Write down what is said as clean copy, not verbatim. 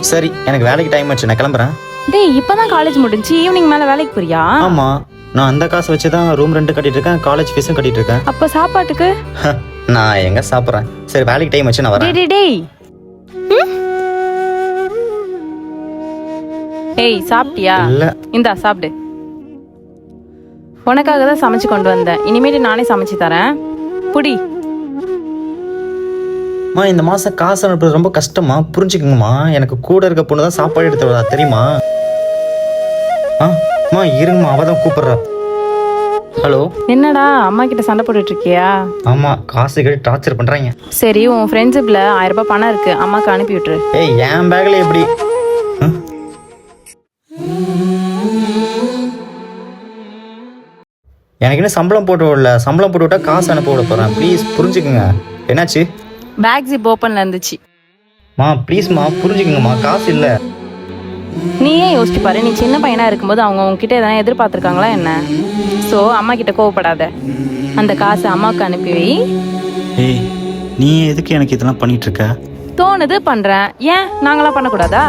சரி, எனக்கு வேலைக்கு டைம் ஆச்சு, நான் கிளம்புறேன். டேய் இப்பதான் காலேஜ் முடிஞ்சு ஈவினிங் மேல வேலைக்கு போறியா? ஆமா, நான் அந்த காசு வச்சு தான் ரூம் ரெண்ட் கட்டிட்டு இருக்கேன், காலேஜ் ஃபீஸும் கட்டிட்டு இருக்கேன். அப்ப சாப்பாட்டுக்கு? நான் எங்க சாப்பிட்றேன். சரி, வேலைக்கு டைம் ஆச்சு, நான் வரேன். டேய் டேய் ஏய் சாப்பிட்டியா? இல்ல. இந்தா சாப்பிடு. உனக்காக தான் சமைச்சு கொண்டு வந்தேன். இனிமேட்டு நானே சமைச்சு தரேன். புடி. இந்த மாசம் காசு அனுப்புறது ரொம்ப கஷ்டமா, புரிஞ்சுக்குங்கம்மா. எனக்கு கூட இருக்க பொண்ணு தான் சாப்பாடு எடுத்து வரா, தெரியுமா? இருங்கம்மா, அவ தான் கூப்பிடுறா. ஹலோ. என்னடா அம்மா கிட்ட சண்டை போட்டுட்டு இருக்கியா? ஆமா, காசு கேட்டு டார்ச்சர் பண்றாங்க. சரி, உன் ஃப்ரெண்ட்ஸிப்ல 1000 ரூபாய் பணம் இருக்கு, அம்மாக்கு அனுப்பி விட்டுரு. ஏய், என் பேக்ல எப்படி? எனக்கு இன்னும் சம்பளம் போட்டு விடல. சம்பளம் போட்டு விட்டா காசு அனுப்ப விட போறேன். ப்ளீஸ் புரிஞ்சுக்குங்க. என்னாச்சு? பேக் ஜிப் ஓப்பன்ல இருந்துச்சு. ப்ளீஸ்மா புரிஞ்சுக்குங்கம்மா, காசு இல்ல. நீயே யோசிச்சு பாரு, நீ சின்ன பையனா இருக்கும்போது அவங்க உங்ககிட்ட எதனா எதிர்பார்த்திருக்காங்களா என்ன? ஸோ அம்மா கிட்ட கோவப்படாத. அந்த காசை அம்மாவுக்கு அனுப்பி வை. ஏய், நீ எதுக்கு எனக்கு இதெல்லாம் பண்ணிட்டு இருக்க? தோணுது பண்றேன். ஏன் நாங்களாம் பண்ணக்கூடாதா?